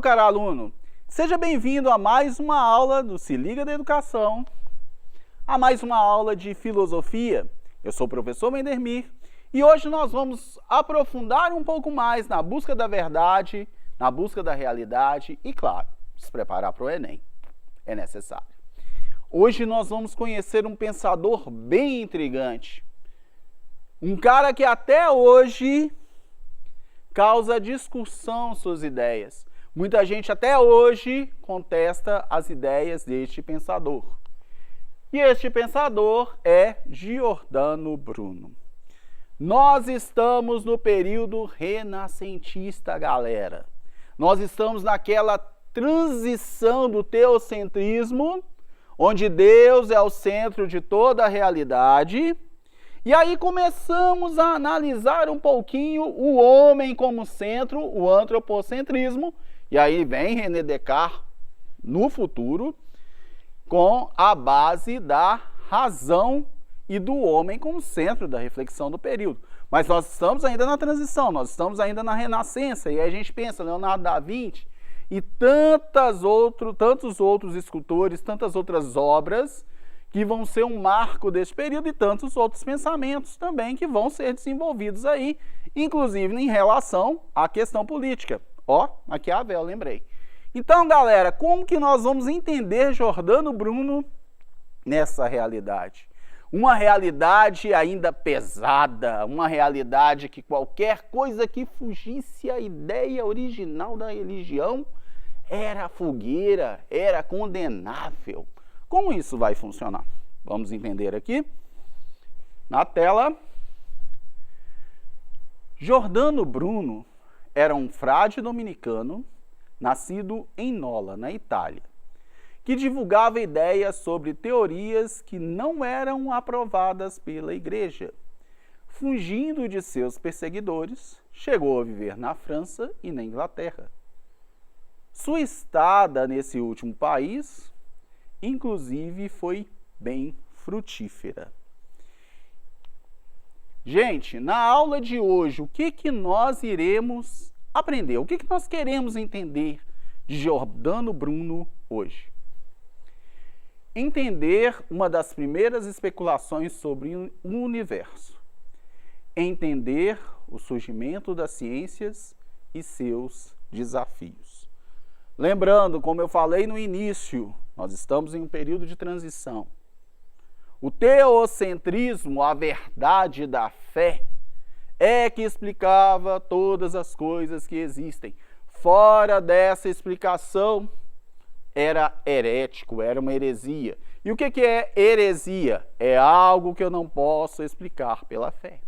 meu caro aluno, seja bem-vindo a mais uma aula do Se Liga da Educação, a mais uma aula de filosofia. Eu sou o professor Mendermir e hoje nós vamos aprofundar um pouco mais na busca da verdade, na busca da realidade e, claro, se preparar para o Enem. É necessário. Hoje nós vamos conhecer um pensador bem intrigante, um cara que até hoje causa discussão suas ideias. Muita gente até hoje contesta as ideias deste pensador. E este pensador é Giordano Bruno. Nós estamos no período renascentista, galera. Nós estamos naquela transição do teocentrismo, onde Deus é o centro de toda a realidade. E aí começamos a analisar um pouquinho o homem como centro, o antropocentrismo, e aí vem René Descartes no futuro, com a base da razão e do homem como centro da reflexão do período. Mas nós estamos ainda na transição, nós estamos ainda na Renascença, e aí a gente pensa, Leonardo da Vinci e tantos outros escultores, tantas outras obras que vão ser um marco desse período e tantos outros pensamentos também que vão ser desenvolvidos aí, inclusive em relação à questão política. Ó, Maquiavel, lembrei. Então, galera, como que nós vamos entender Giordano Bruno nessa realidade? Uma realidade ainda pesada, uma realidade que qualquer coisa que fugisse à ideia original da religião era fogueira, era condenável. Como isso vai funcionar? Vamos entender aqui na tela. Giordano Bruno era um frade dominicano, nascido em Nola, na Itália, que divulgava ideias sobre teorias que não eram aprovadas pela igreja. Fugindo de seus perseguidores, chegou a viver na França e na Inglaterra. Sua estada nesse último país inclusive foi bem frutífera. Gente, na aula de hoje, o que nós iremos aprender? O que nós queremos entender de Giordano Bruno hoje? Entender uma das primeiras especulações sobre o universo. Entender o surgimento das ciências e seus desafios. Lembrando, como eu falei no início, nós estamos em um período de transição. O teocentrismo, a verdade da fé, é que explicava todas as coisas que existem. Fora dessa explicação, era herético, era uma heresia. E o que é heresia? É algo que eu não posso explicar pela fé.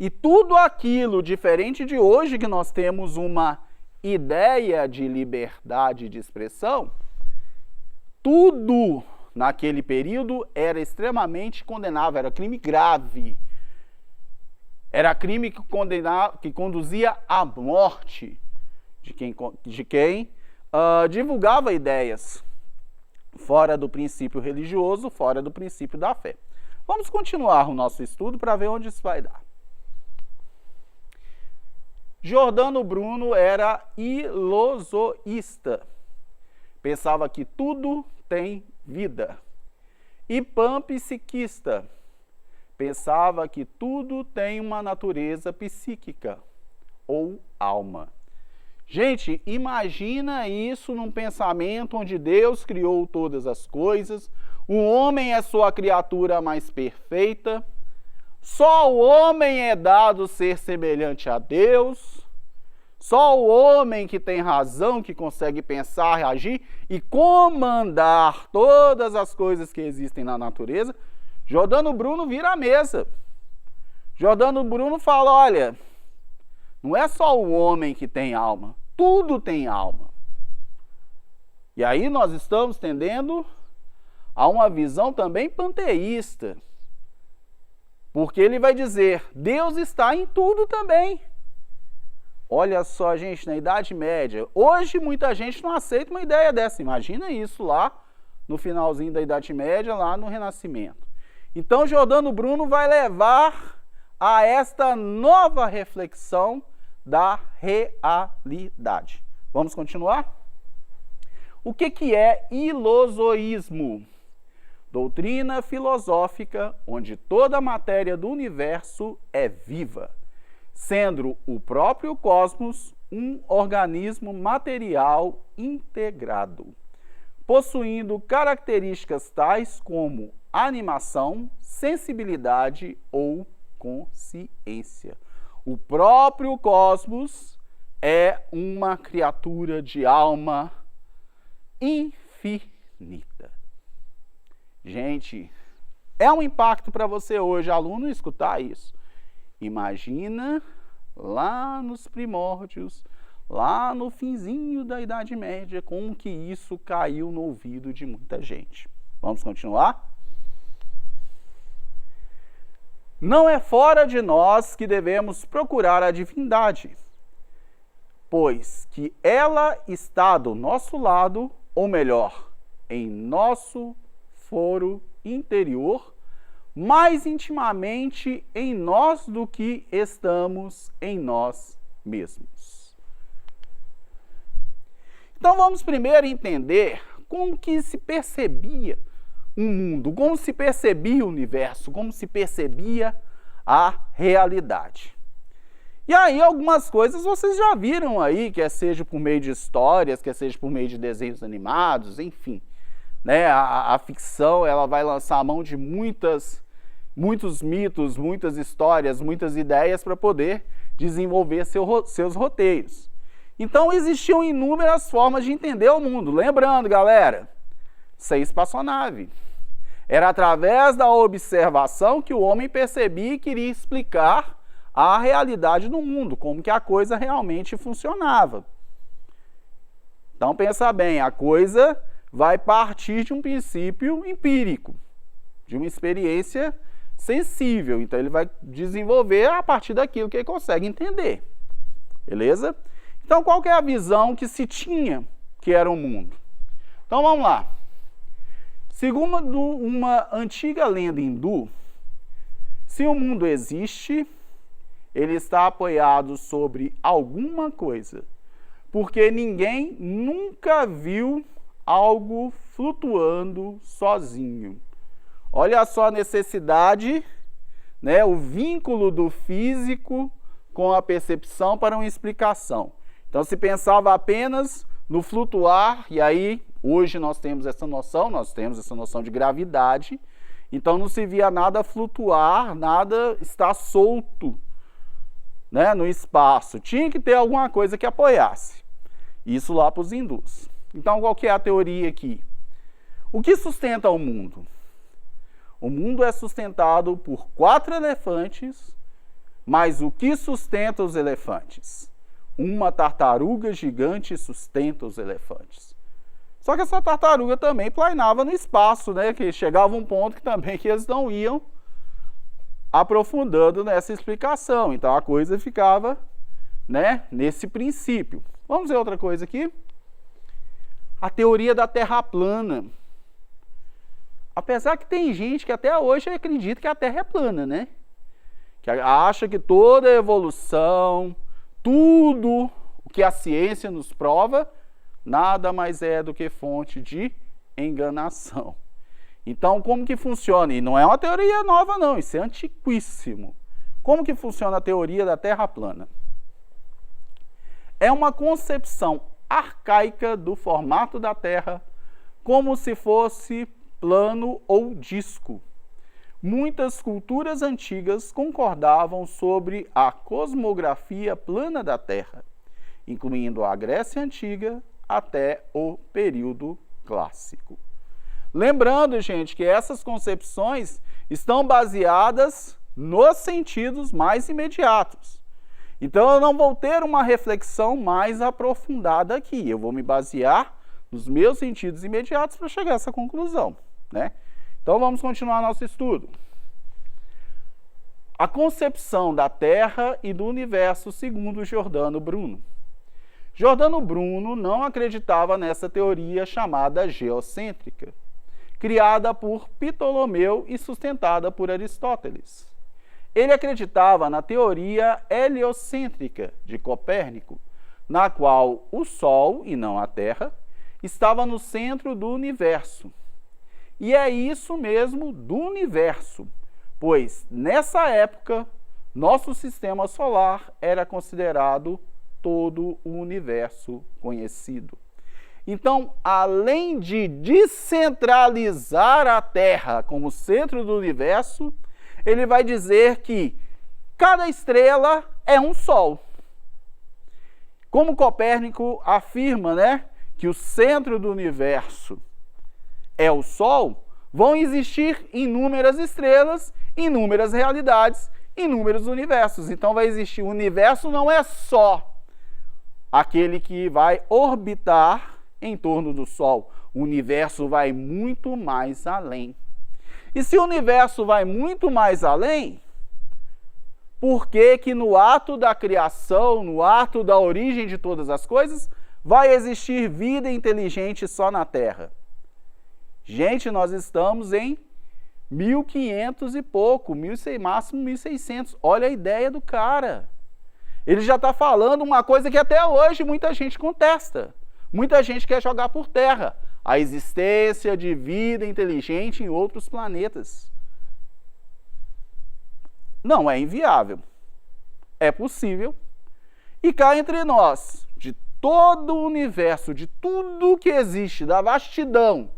E tudo aquilo diferente de hoje, que nós temos uma ideia de liberdade de expressão, tudo naquele período era extremamente condenável, era crime grave, era crime que conduzia à morte de quem divulgava ideias fora do princípio religioso, fora do princípio da fé. Vamos continuar o nosso estudo para ver onde isso vai dar. Giordano Bruno era ilozoísta. Pensava que tudo tem vida. E panpsiquista. Pensava que tudo tem uma natureza psíquica ou alma. Gente, imagina isso num pensamento onde Deus criou todas as coisas, o homem é sua criatura mais perfeita, só o homem é dado ser semelhante a Deus, só o homem que tem razão, que consegue pensar, reagir e comandar todas as coisas que existem na natureza. Giordano Bruno vira a mesa. Giordano Bruno fala, olha, não é só o homem que tem alma, tudo tem alma. E aí nós estamos tendendo a uma visão também panteísta. Porque ele vai dizer, Deus está em tudo também. Olha só, gente, na Idade Média, hoje muita gente não aceita uma ideia dessa. Imagina isso lá no finalzinho da Idade Média, lá no Renascimento. Então, Giordano Bruno vai levar a esta nova reflexão da realidade. Vamos continuar? O que é ilozoísmo? Doutrina filosófica onde toda a matéria do universo é viva, sendo o próprio cosmos um organismo material integrado, possuindo características tais como animação, sensibilidade ou consciência. O próprio cosmos é uma criatura de alma infinita. Gente, é um impacto para você hoje, aluno, escutar isso. Imagina lá nos primórdios, lá no finzinho da Idade Média, como que isso caiu no ouvido de muita gente. Vamos continuar? Não é fora de nós que devemos procurar a divindade, pois que ela está do nosso lado, ou melhor, em nosso foro interior, mais intimamente em nós do que estamos em nós mesmos. Então vamos primeiro entender como que se percebia o mundo, como se percebia o universo, como se percebia a realidade. E aí algumas coisas vocês já viram aí, quer seja por meio de histórias, quer seja por meio de desenhos animados, enfim. Né? A ficção ela vai lançar a mão de muitos mitos, muitas histórias, muitas ideias para poder desenvolver seus roteiros. Então existiam inúmeras formas de entender o mundo. Lembrando, galera, sem espaçonave. Era através da observação que o homem percebia e queria explicar a realidade do mundo, como que a coisa realmente funcionava. Então pensa bem, a coisa vai partir de um princípio empírico, de uma experiência sensível. Então ele vai desenvolver a partir daquilo que ele consegue entender. Beleza? Então qual que é a visão que se tinha que era o mundo? Então vamos lá. Segundo uma antiga lenda hindu, se o mundo existe, ele está apoiado sobre alguma coisa, porque ninguém nunca viu algo flutuando sozinho. Olha só a necessidade, né, o vínculo do físico com a percepção para uma explicação. Então se pensava apenas no flutuar, e aí hoje nós temos essa noção de gravidade, então não se via nada flutuar, nada estar solto, né, no espaço. Tinha que ter alguma coisa que apoiasse. Isso lá para os hindus. Então qual que é a teoria aqui? O que sustenta o mundo? O mundo é sustentado por 4 elefantes, mas o que sustenta os elefantes? Uma tartaruga gigante sustenta os elefantes. Só que essa tartaruga também planeava no espaço, né? Que chegava um ponto que também que eles não iam aprofundando nessa explicação. Então a coisa ficava, né, nesse princípio. Vamos ver outra coisa aqui. A teoria da Terra plana. Apesar que tem gente que até hoje acredita que a Terra é plana, né? Que acha que toda a evolução, tudo o que a ciência nos prova, nada mais é do que fonte de enganação. Então, como que funciona? E não é uma teoria nova, não. Isso é antiquíssimo. Como que funciona a teoria da Terra plana? É uma concepção arcaica do formato da Terra, como se fosse plano ou disco. Muitas culturas antigas concordavam sobre a cosmografia plana da Terra, incluindo a Grécia Antiga até o período clássico. Lembrando, gente, que essas concepções estão baseadas nos sentidos mais imediatos. Então, eu não vou ter uma reflexão mais aprofundada aqui. Eu vou me basear nos meus sentidos imediatos para chegar a essa conclusão, né? Então, vamos continuar nosso estudo. A concepção da Terra e do universo segundo Giordano Bruno. Giordano Bruno não acreditava nessa teoria chamada geocêntrica, criada por Ptolomeu e sustentada por Aristóteles. ele acreditava na teoria heliocêntrica de Copérnico, na qual o Sol, e não a Terra, estava no centro do universo. E é isso mesmo do universo, pois nessa época, nosso sistema solar era considerado todo o universo conhecido. Então, além de descentralizar a Terra como centro do universo, ele vai dizer que cada estrela é um Sol. Como Copérnico afirma, que o centro do universo é o Sol, vão existir inúmeras estrelas, inúmeras realidades, inúmeros universos. Então vai existir, o universo não é só aquele que vai orbitar em torno do Sol. O universo vai muito mais além. E se o universo vai muito mais além, por que que no ato da criação, no ato da origem de todas as coisas, vai existir vida inteligente só na Terra? Gente, nós estamos em 1500 e pouco, máximo 1600. Olha a ideia do cara. Ele já está falando uma coisa que até hoje muita gente contesta. Muita gente quer jogar por terra a existência de vida inteligente em outros planetas. Não é inviável. É possível. E cá entre nós, de todo o universo, de tudo que existe, da vastidão,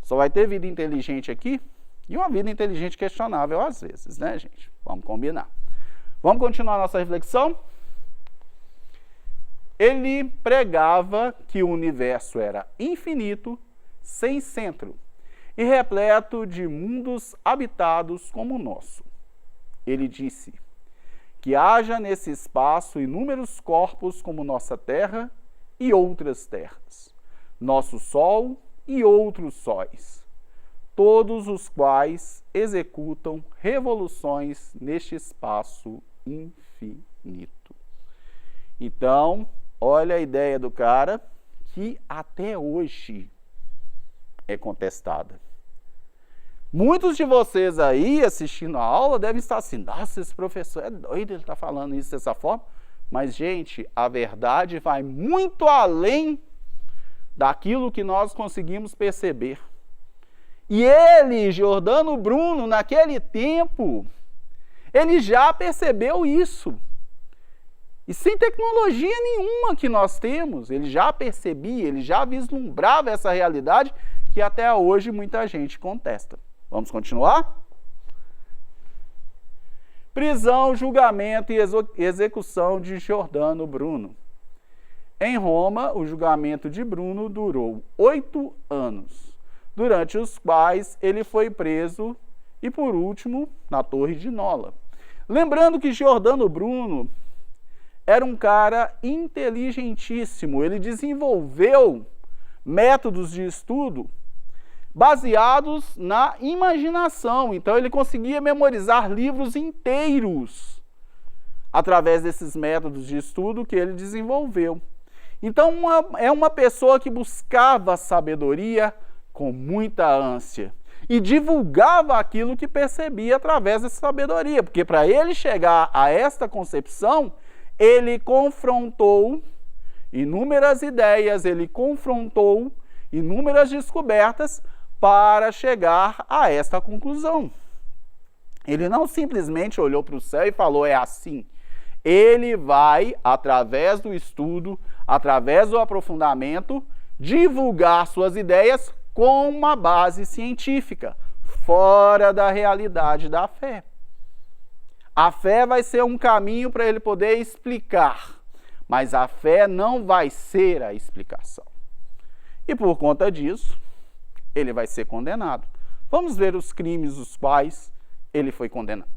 só vai ter vida inteligente aqui? E uma vida inteligente questionável às vezes, né, gente? Vamos combinar. Vamos continuar nossa reflexão? Ele pregava que o universo era infinito, sem centro, e repleto de mundos habitados como o nosso. Ele disse que haja nesse espaço inúmeros corpos como nossa Terra e outras terras, nosso Sol e outros sóis, todos os quais executam revoluções neste espaço infinito. Então, olha a ideia do cara, que até hoje é contestada. Muitos de vocês aí assistindo a aula devem estar assim, nossa, esse professor é doido, ele está falando isso dessa forma. Mas, gente, a verdade vai muito além daquilo que nós conseguimos perceber. E ele, Giordano Bruno, naquele tempo, ele já percebeu isso. E sem tecnologia nenhuma que nós temos, ele já percebia, ele já vislumbrava essa realidade que até hoje muita gente contesta. Vamos continuar? Prisão, julgamento e execução de Giordano Bruno. Em Roma, o julgamento de Bruno durou 8 anos, durante os quais ele foi preso e, por último, na Torre de Nola. Lembrando que Giordano Bruno era um cara inteligentíssimo, ele desenvolveu métodos de estudo baseados na imaginação. Então ele conseguia memorizar livros inteiros através desses métodos de estudo que ele desenvolveu. Então é uma pessoa que buscava sabedoria com muita ânsia e divulgava aquilo que percebia através dessa sabedoria, porque para ele chegar a esta concepção, ele confrontou inúmeras ideias, ele confrontou inúmeras descobertas para chegar a esta conclusão. Ele não simplesmente olhou para o céu e falou, é assim. Ele vai, através do estudo, através do aprofundamento, divulgar suas ideias com uma base científica, fora da realidade da fé. A fé vai ser um caminho para ele poder explicar, mas a fé não vai ser a explicação. E por conta disso, ele vai ser condenado. Vamos ver os crimes os quais ele foi condenado.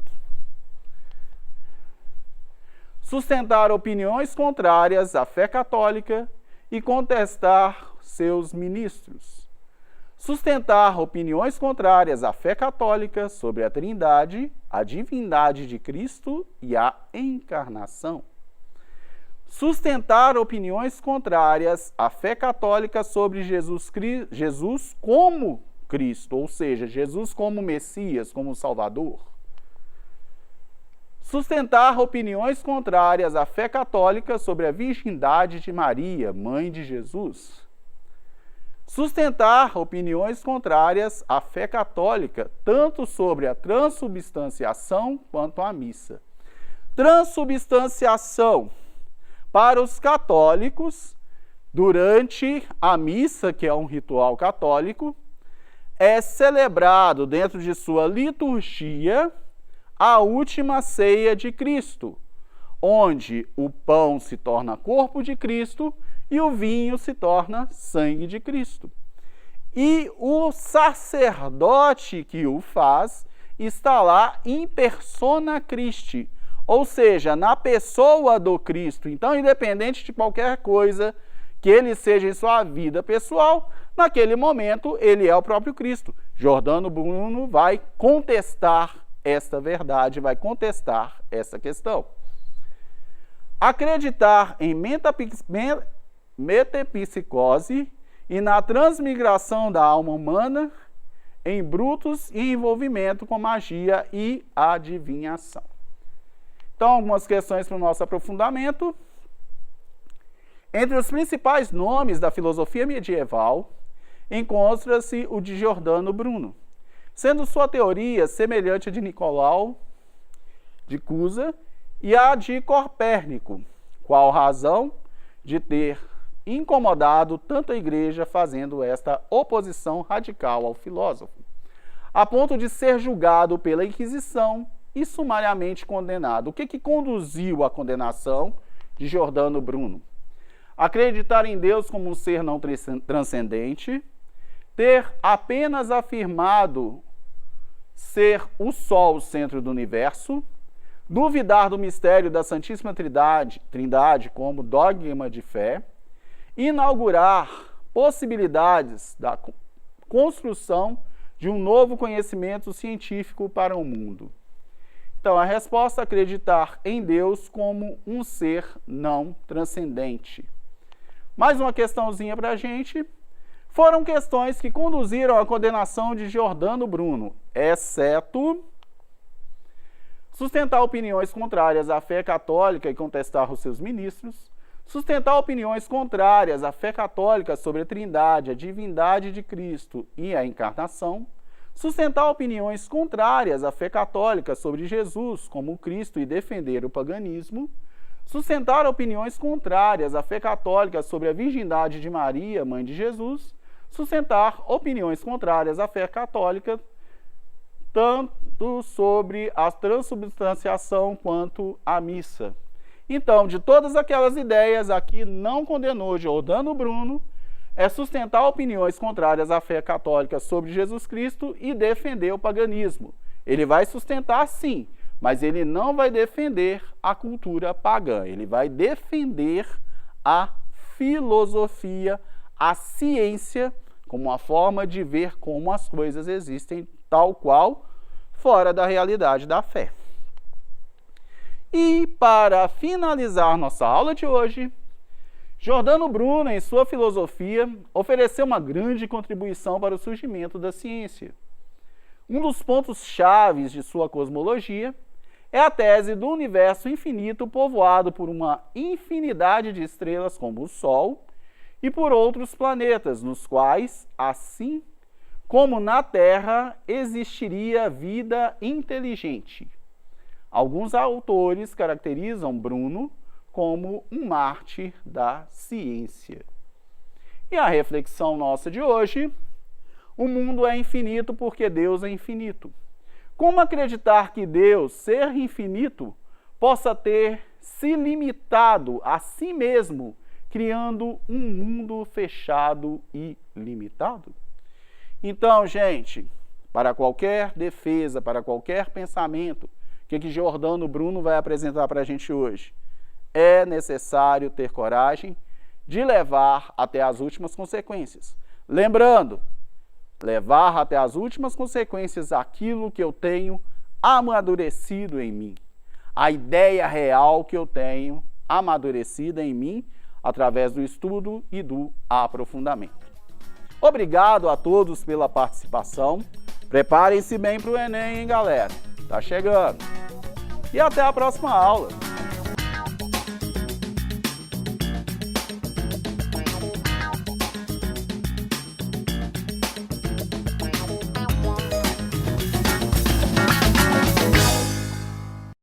Sustentar opiniões contrárias à fé católica e contestar seus ministros. Sustentar opiniões contrárias à fé católica sobre a Trindade, a divindade de Cristo e a encarnação. Sustentar opiniões contrárias à fé católica sobre Jesus como Cristo, ou seja, Jesus como Messias, como Salvador. Sustentar opiniões contrárias à fé católica sobre a virgindade de Maria, mãe de Jesus. Sustentar opiniões contrárias à fé católica, tanto sobre a transubstanciação quanto a missa. Transubstanciação. Para os católicos, durante a missa, que é um ritual católico, é celebrado dentro de sua liturgia a última ceia de Cristo, onde o pão se torna corpo de Cristo e o vinho se torna sangue de Cristo. E o sacerdote que o faz está lá in persona Christi, ou seja, na pessoa do Cristo. Então, independente de qualquer coisa que ele seja em sua vida pessoal, naquele momento ele é o próprio Cristo. Giordano Bruno vai contestar esta verdade, vai contestar essa questão. Acreditar em metempsicose e na transmigração da alma humana em brutos e envolvimento com magia e adivinhação. Então, algumas questões para o nosso aprofundamento. Entre os principais nomes da filosofia medieval, encontra-se o de Giordano Bruno, sendo sua teoria semelhante à de Nicolau de Cusa e à de Copérnico, qual razão de ter incomodado tanto a Igreja fazendo esta oposição radical ao filósofo, a ponto de ser julgado pela Inquisição e sumariamente condenado. O que conduziu à condenação de Giordano Bruno? Acreditar em Deus como um ser não transcendente, ter apenas afirmado ser o Sol o centro do universo, duvidar do mistério da Santíssima Trindade como dogma de fé, inaugurar possibilidades da construção de um novo conhecimento científico para o mundo. Então, a resposta é acreditar em Deus como um ser não transcendente. Mais uma questãozinha para a gente. Foram questões que conduziram à condenação de Giordano Bruno, exceto sustentar opiniões contrárias à fé católica e contestar os seus ministros, sustentar opiniões contrárias à fé católica sobre a Trindade, a divindade de Cristo e a encarnação, sustentar opiniões contrárias à fé católica sobre Jesus como Cristo e defender o paganismo, sustentar opiniões contrárias à fé católica sobre a virgindade de Maria, mãe de Jesus, sustentar opiniões contrárias à fé católica, tanto sobre a transubstanciação quanto a missa. Então, de todas aquelas ideias, aqui não condenou Giordano Bruno, é sustentar opiniões contrárias à fé católica sobre Jesus Cristo e defender o paganismo. Ele vai sustentar sim, mas ele não vai defender a cultura pagã, ele vai defender a filosofia, a ciência, como uma forma de ver como as coisas existem tal qual, fora da realidade da fé. E para finalizar nossa aula de hoje, Giordano Bruno, em sua filosofia, ofereceu uma grande contribuição para o surgimento da ciência. Um dos pontos chaves de sua cosmologia é a tese do universo infinito povoado por uma infinidade de estrelas como o Sol e por outros planetas, nos quais, assim como na Terra, existiria vida inteligente. Alguns autores caracterizam Bruno como um mártir da ciência. E a reflexão nossa de hoje: o mundo é infinito porque Deus é infinito. Como acreditar que Deus, ser infinito, possa ter se limitado a si mesmo, criando um mundo fechado e limitado? Então, gente, para qualquer defesa, para qualquer pensamento, o que Giordano Bruno vai apresentar para a gente hoje? É necessário ter coragem de levar até as últimas consequências. Lembrando, levar até as últimas consequências aquilo que eu tenho amadurecido em mim. A ideia real que eu tenho amadurecida em mim através do estudo e do aprofundamento. Obrigado a todos pela participação. Preparem-se bem para o Enem, hein, galera? Tá chegando! e até a próxima aula!